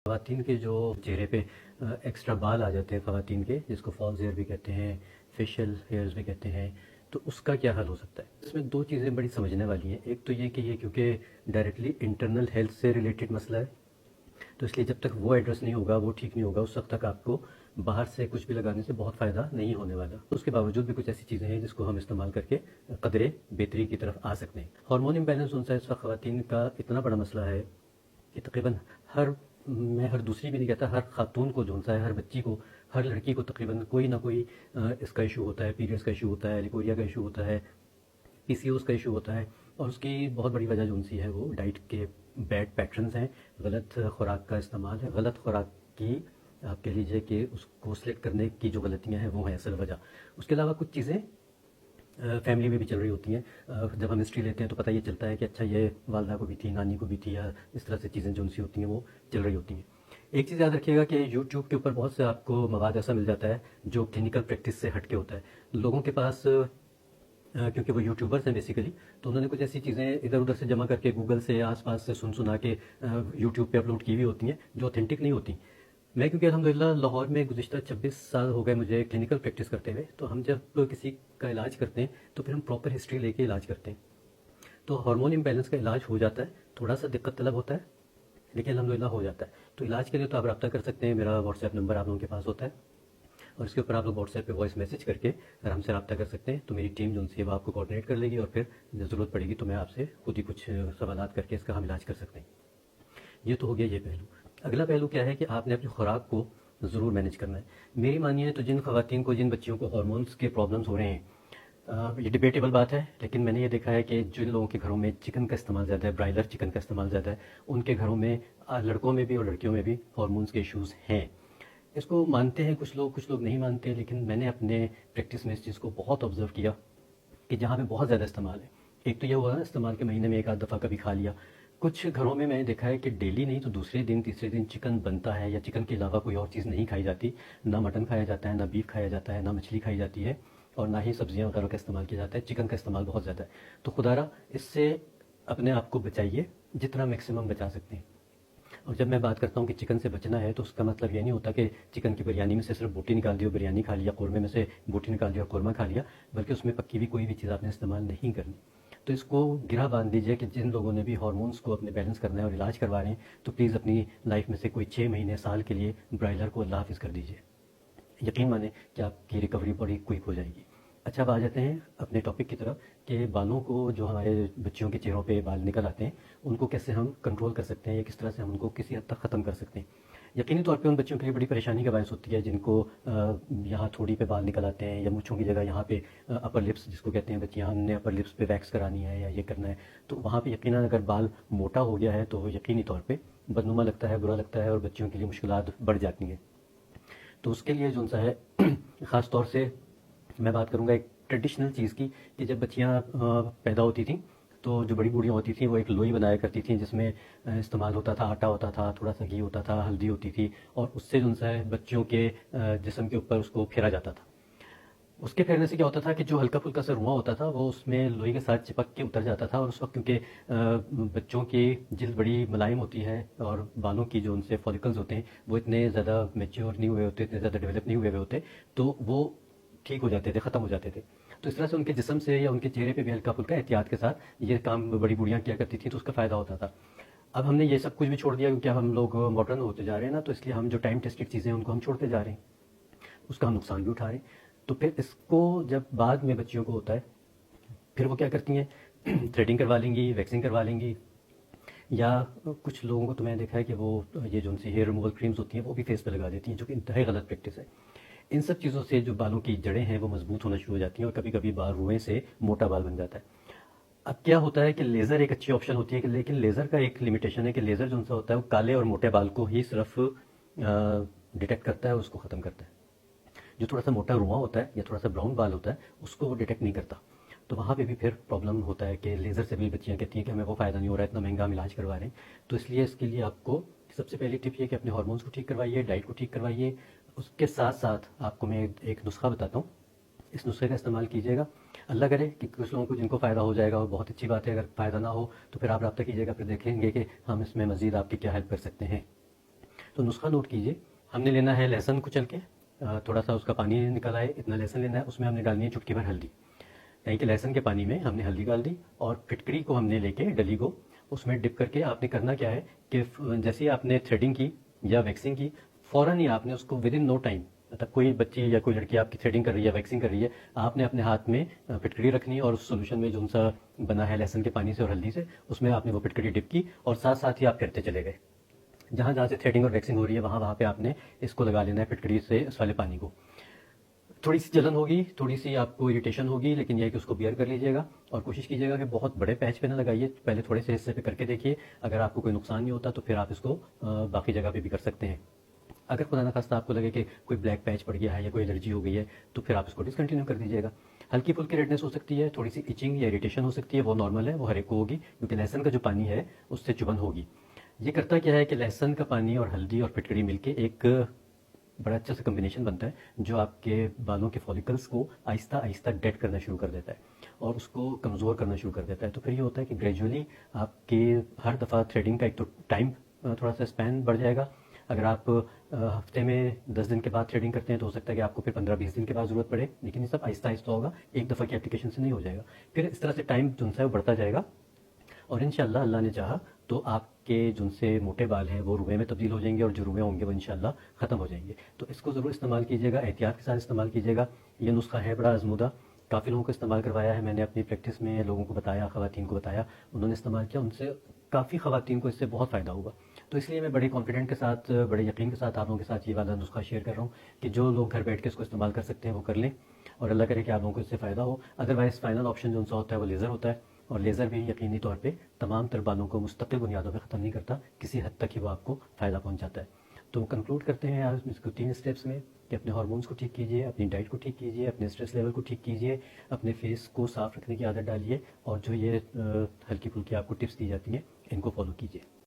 خواتین کے جو چہرے پہ ایکسٹرا بال آ جاتے ہیں خواتین کے، جس کو فالز ہیئر بھی کہتے ہیں، فیشیل ہیئرز بھی کہتے ہیں، تو اس کا کیا حل ہو سکتا ہے؟ اس میں دو چیزیں بڑی سمجھنے والی ہیں. ایک تو یہ کہ یہ کیونکہ ڈائریکٹلی انٹرنل ہیلتھ سے ریلیٹڈ مسئلہ ہے، تو اس لیے جب تک وہ ایڈریس نہیں ہوگا، وہ ٹھیک نہیں ہوگا، اس وقت تک آپ کو باہر سے کچھ بھی لگانے سے بہت فائدہ نہیں ہونے والا. اس کے باوجود بھی کچھ ایسی چیزیں ہیں جس کو ہم استعمال کر کے قدرے بہتری کی طرف آ سکتے ہیں. ہارمون امبیلنس ان سے اس وقت خواتین کا اتنا بڑا مسئلہ ہے کہ تقریباً میں ہر دوسری بھی نہیں کہتا، ہر خاتون کو جو ہے، ہر بچی کو، ہر لڑکی کو تقریباً کوئی نہ کوئی اس کا ایشو ہوتا ہے. پیریڈس کا ایشو ہوتا ہے، لیکوریا کا ایشو ہوتا ہے، پی سی اوز کا ایشو ہوتا ہے. اور اس کی بہت بڑی وجہ جو سی ہے وہ ڈائٹ کے بیڈ پیٹرنز ہیں، غلط خوراک کا استعمال ہے. غلط خوراک کی آپ کہہ لیجیے کہ اس کو سلیکٹ کرنے کی جو غلطیاں ہیں وہ ہیں اصل وجہ. اس کے علاوہ کچھ چیزیں فیملی میں بھی چل رہی ہوتی ہیں. جب ہم ہسٹری لیتے ہیں تو پتہ یہ چلتا ہے کہ اچھا یہ والدہ کو بھی تھی، نانی کو بھی تھی، یا اس طرح سے چیزیں جو سی ہوتی ہیں وہ چل رہی ہوتی ہیں. ایک چیز یاد رکھیے گا کہ یوٹیوب کے اوپر بہت سے آپ کو مواد ایسا مل جاتا ہے جو کلینکل پریکٹس سے ہٹ کے ہوتا ہے. لوگوں کے پاس کیونکہ وہ یوٹیوبرز ہیں بیسیکلی، تو انہوں نے کچھ ایسی چیزیں ادھر ادھر سے جمع کر کے گوگل سے، آس پاس سے سنا کے یوٹیوب پہ اپلوڈ کی ہوئی ہوتی ہیں جو اوتھینٹک نہیں ہوتی. میں کیونکہ الحمدللہ لاہور میں گزشتہ 26 سال ہو گئے مجھے کلینکل پریکٹس کرتے ہوئے، تو ہم جب کسی کا علاج کرتے ہیں تو پھر ہم پراپر ہسٹری لے کے علاج کرتے ہیں. تو ہارمون امبیلنس کا علاج ہو جاتا ہے، تھوڑا سا دقت طلب ہوتا ہے لیکن الحمدللہ ہو جاتا ہے. تو علاج کے لیے تو آپ رابطہ کر سکتے ہیں، میرا واٹس ایپ نمبر آپ لوگوں کے پاس ہوتا ہے، اور اس کے اوپر آپ لوگ واٹس ایپ پہ وائس میسج کر کے اگر ہم سے رابطہ کر سکتے ہیں تو میری ٹیم جو ہے وہ آپ کو کوآرڈینیٹ کر لے گی، اور پھر جب ضرورت پڑے گی تو میں آپ سے خود ہی کچھ سوالات کر کے اس کا ہم علاج کر سکتے ہیں. یہ تو ہو گیا یہ پہلو. اگلا پہلو کیا ہے کہ آپ نے اپنی خوراک کو ضرور مینیج کرنا ہے. میری مانیے تو جن خواتین کو، جن بچیوں کو ہارمونس کے پرابلمس ہو رہے ہیں، یہ ڈیبیٹیبل بات ہے، لیکن میں نے یہ دیکھا ہے کہ جن لوگوں کے گھروں میں چکن کا استعمال زیادہ ہے، برائلر چکن کا استعمال زیادہ ہے، ان کے گھروں میں لڑکوں میں بھی اور لڑکیوں میں بھی ہارمونس کے ایشوز ہیں. اس کو مانتے ہیں کچھ لوگ نہیں مانتے، لیکن میں نے اپنے پریکٹس میں اس چیز کو بہت آبزرو کیا کہ جہاں پہ بہت زیادہ استعمال ہے. ایک تو یہ ہوا استعمال کے مہینے میں ایک آدھ دفعہ کبھی کھا لیا. کچھ گھروں میں نے دیکھا ہے کہ ڈیلی نہیں تو دوسرے دن، تیسرے دن چکن بنتا ہے، یا چکن کے علاوہ کوئی اور چیز نہیں کھائی جاتی. نہ مٹن کھایا جاتا ہے، نہ بیف کھایا جاتا ہے، نہ مچھلی کھائی جاتی ہے، اور نہ ہی سبزیاں وغیرہ کا استعمال کیا جاتا ہے. چکن کا استعمال بہت زیادہ ہے. تو خدا را اس سے اپنے آپ کو بچائیے جتنا میکسیمم بچا سکتے ہیں. اور جب میں بات کرتا ہوں کہ چکن سے بچنا ہے تو اس کا مطلب یہ نہیں ہوتا کہ چکن کی بریانی میں سے صرف بوٹی نکال دی اور بریانی کھا لیا، قورمے میں سے بوٹی نکال دی اور قورمہ کھا لیا، بلکہ اس میں پکی ہوئی کوئی بھی چیز آپ نے استعمال نہیں کرنی. تو اس کو گرہ باندھ دیجیے کہ جن لوگوں نے بھی ہارمونس کو اپنے بیلنس کرنا ہے اور علاج کروا رہے ہیں تو پلیز اپنی لائف میں سے کوئی 6 مہینے، سال کے لیے برائلر کو اللہ حافظ کر دیجیے. یقین مانیں کہ آپ کی ریکوری بڑی کوئک ہو جائے گی. اچھا، اب آ جاتے ہیں اپنے ٹاپک کی طرف کہ بالوں کو، جو ہمارے بچیوں کے چہروں پہ بال نکل آتے ہیں، ان کو کیسے ہم کنٹرول کر سکتے ہیں، یا کس طرح سے ہم ان کو کسی حد تک ختم کر سکتے ہیں. یقینی طور پہ ان بچوں کے لیے بڑی پریشانی کا باعث ہوتی ہے جن کو یہاں تھوڑی پہ بال نکل آتے ہیں، یا مونچھوں کی جگہ یہاں پہ اپر لپس جس کو کہتے ہیں بچیاں، ہم نے اپر لپس پہ ویکس کرانی ہے یا یہ کرنا ہے، تو وہاں پہ یقیناً اگر بال موٹا ہو گیا ہے تو یقینی طور پہ بدنما لگتا ہے، برا لگتا ہے، اور بچیوں کے لیے مشکلات بڑھ جاتی ہیں. تو اس کے لیے جو سا ہے خاص طور سے میں بات کروں گا ایک ٹریڈیشنل چیز کی، کہ جب بچیاں پیدا ہوتی تھیں تو جو بڑی بوڑھیاں ہوتی تھیں وہ ایک لوئی بنایا کرتی تھیں جس میں استعمال ہوتا تھا، آٹا ہوتا تھا، تھوڑا سا گھی ہوتا تھا، ہلدی ہوتی تھی، اور اس سے جو ہے بچوں کے جسم کے اوپر اس کو پھیرا جاتا تھا. اس کے پھیرنے سے کیا ہوتا تھا کہ جو ہلکا پھلکا سا رواں ہوتا تھا وہ اس میں لوئی کے ساتھ چپک کے اتر جاتا تھا. اور اس وقت کیونکہ بچوں کی جلد بڑی ملائم ہوتی ہے اور بالوں کی جو ان سے فولیکلز ہوتے ہیں وہ اتنے زیادہ میچور نہیں ہوئے ہوتے، اتنے زیادہ ڈیولپ نہیں ہوئے ہوتے، تو وہ ٹھیک ہو جاتے تھے، ختم ہو جاتے تھے. تو اس طرح سے ان کے جسم سے یا ان کے چہرے پہ بھی ہلکا پھلکا احتیاط کے ساتھ یہ کام بڑی بوڑھیاں کیا کرتی تھیں، تو اس کا فائدہ ہوتا تھا. اب ہم نے یہ سب کچھ بھی چھوڑ دیا کیونکہ اب ہم لوگ ماڈرن ہوتے جا رہے ہیں نا، تو اس لیے ہم جو ٹائم ٹیسٹڈ چیزیں ہیں ان کو ہم چھوڑتے جا رہے ہیں، اس کا ہم نقصان بھی اٹھا رہے ہیں. تو پھر اس کو جب بعد میں بچیوں کو ہوتا ہے پھر وہ کیا کرتی ہیں، تھریڈنگ کروا لیں گی، ویکسنگ کروا لیں گی، یا کچھ لوگوں کو تو میں نے دیکھا ہے کہ وہ یہ جو ان سے ہیئر ریموول کریمز ہوتی ہیں وہ بھی فیس پہ لگا دیتی ہیں، جو کہ انتہائی غلط پریکٹس ہے. ان سب چیزوں سے جو بالوں کی جڑیں ہیں وہ مضبوط ہونا شروع ہو جاتی ہیں، اور کبھی کبھی بال روئیں سے موٹا بال بن جاتا ہے. اب کیا ہوتا ہے کہ لیزر ایک اچھی آپشن ہوتی ہے، لیکن لیزر کا ایک لمیٹیشن ہے کہ لیزر جو ان سے ہوتا ہے وہ کالے اور موٹے بال کو ہی صرف ڈیٹیکٹ کرتا ہے اور اس کو ختم کرتا ہے. جو تھوڑا سا موٹا رواں ہوتا ہے یا تھوڑا سا براؤن بال ہوتا ہے اس کو وہ ڈیٹیکٹ نہیں کرتا. تو وہاں پہ بھی پھر پرابلم ہوتا ہے کہ لیزر سے بھی بچیاں کہتی ہیں کہ ہمیں وہ فائدہ نہیں ہو رہا ہے، اتنا مہنگا ہم علاج کروا رہے ہیں. تو اس لیے اس کے لیے آپ کو سب سے پہلی ٹپ یہ کہ اپنے ہارمونس کو ٹھیک کروائیے، ڈائٹ کو ٹھیک کروائیے. اس کے ساتھ ساتھ آپ کو میں ایک نسخہ بتاتا ہوں، اس نسخے کا استعمال کیجیے گا. اللہ کرے کہ کچھ لوگوں کو جن کو فائدہ ہو جائے گا وہ بہت اچھی بات ہے، اگر فائدہ نہ ہو تو پھر آپ رابطہ کیجیے گا، پھر دیکھیں گے کہ ہم اس میں مزید آپ کی کیا ہیلپ کر سکتے ہیں. تو نسخہ نوٹ کیجیے. ہم نے لینا ہے لہسن کچل کے, تھوڑا سا اس کا پانی نکل آئے اتنا لہسن لینا ہے, اس میں ہم نے ڈالنی ہے چٹکی بھر ہلدی, یعنی کہ لہسن کے پانی میں ہم نے ہلدی ڈال دی, اور پھٹکری کو ہم نے لے کے ڈلی کو اس میں ڈپ کر کے آپ نے کرنا کیا ہے کہ جیسے ہی آپ نے تھریڈنگ کی یا ویکسنگ کی, فوراً ہی آپ نے اس کو ود ان نو ٹائم, مطلب کوئی بچی یا کوئی لڑکی آپ کی تھریڈنگ کر رہی ہے, ویکسنگ کر رہی ہے, آپ نے اپنے ہاتھ میں پھٹکڑی رکھنی ہے, اور اس سولوشن میں جو سا بنا ہے لہسن کے پانی سے اور ہلدی سے, اس میں آپ نے وہ پھٹکڑی ڈپ کی, اور ساتھ ساتھ ہی آپ پھرتے چلے گئے. جہاں جہاں سے تھریڈنگ اور ویکسنگ ہو رہی ہے وہاں پہ آپ نے اس کو لگا لینا ہے پھٹکڑی سے اس والے پانی کو. تھوڑی سی جلن ہوگی, تھوڑی سی آپ کو اریٹیشن ہوگی, لیکن یہ ہے کہ اس کو بیئر کر لیجیے گا, اور کوشش کیجیے گا کہ بہت بڑے پیچ پہ نہ لگائیے, پہلے تھوڑے سے حصے پہ کر کے دیکھیے. اگر آپ کو کوئی نقصان نہیں ہوتا تو پھر آپ اس کو باقی جگہ پہ بھی کر سکتے ہیں. اگر خدا نخواستہ آپ کو لگے کہ کوئی بلیک پیچ پڑ گیا ہے یا کوئی الرجی ہو گئی ہے تو پھر آپ اس کو ڈسکنٹینیو کر دیجیے گا. ہلکی پھلکی ریڈنس ہو سکتی ہے, تھوڑی سی ایچنگ یا اریٹیشن ہو سکتی ہے, وہ نارمل ہے, وہ ہر ایک کو ہوگی, کیونکہ لہسن کا جو پانی ہے اس سے چبھن ہوگی. یہ کرتا کیا ہے کہ لہسن کا پانی اور ہلدی اور پھٹکڑی مل کے ایک بڑا اچھا سا کمبینیشن بنتا ہے, جو آپ کے بالوں کے فولیکلس کو آہستہ آہستہ ڈیڈ کرنا شروع کر دیتا ہے اور اس کو کمزور کرنا شروع کر دیتا ہے. تو پھر یہ ہوتا ہے کہ گریجولی آپ کے ہر دفعہ تھریڈنگ کا ایک تو ٹائم تھوڑا سا اسپین بڑھ جائے گا. اگر آپ ہفتے میں 10 دن کے بعد تھریڈنگ کرتے ہیں تو ہو سکتا ہے کہ آپ کو پھر 15-20 دن کے بعد ضرورت پڑے, لیکن یہ سب آہستہ آہستہ ہوگا, ایک دفعہ کی اپلیکیشن سے نہیں ہو جائے گا. پھر اس طرح سے ٹائم جو ہے وہ بڑھتا جائے گا, اور انشاءاللہ اللہ نے چاہا تو آپ کے جن سے موٹے بال ہیں وہ روئے میں تبدیل ہو جائیں گے, اور جو روئے ہوں گے وہ انشاءاللہ ختم ہو جائیں گے. تو اس کو ضرور استعمال کیجیے گا, احتیاط کے ساتھ استعمال کیجیے گا. یہ نسخہ ہے بڑا آزمودہ, کافی لوگوں کو استعمال کروایا ہے میں نے اپنی پریکٹس میں, لوگوں کو بتایا, خواتین کو بتایا, انہوں نے استعمال کیا, ان سے کافی خواتین کو اس سے بہت فائدہ ہوگا. تو اس لیے میں بڑے کانفیڈنٹ کے ساتھ, بڑے یقین کے ساتھ آپ لوگوں کے ساتھ یہ والا نسخہ شیئر کر رہا ہوں کہ جو لوگ گھر بیٹھ کے اس کو استعمال کر سکتے ہیں وہ کر لیں, اور اللہ کرے کہ آپ لوگوں کو اس سے فائدہ ہو. ادروائز فائنل آپشن جو سا ہوتا ہے وہ لیزر ہوتا ہے, اور لیزر بھی یقینی طور پہ تمام تر بالوں کو مستقل بنیادوں پہ ختم نہیں کرتا, کسی حد تک ہی وہ آپ کو فائدہ پہنچاتا ہے. تو کنکلوڈ کرتے ہیں آج اس کو 3 اسٹیپس میں کہ اپنے ہارمونس کو ٹھیک کیجیے, اپنی ڈائٹ کو ٹھیک کیجیے, اپنے اسٹریس لیول کو ٹھیک کیجیے, اپنے فیس کو صاف رکھنے کی عادت ڈالیے, اور جو یہ ہلکی پھلکی آپ کو ٹپس دی جاتی ہیں ان کو فالو کیجیے.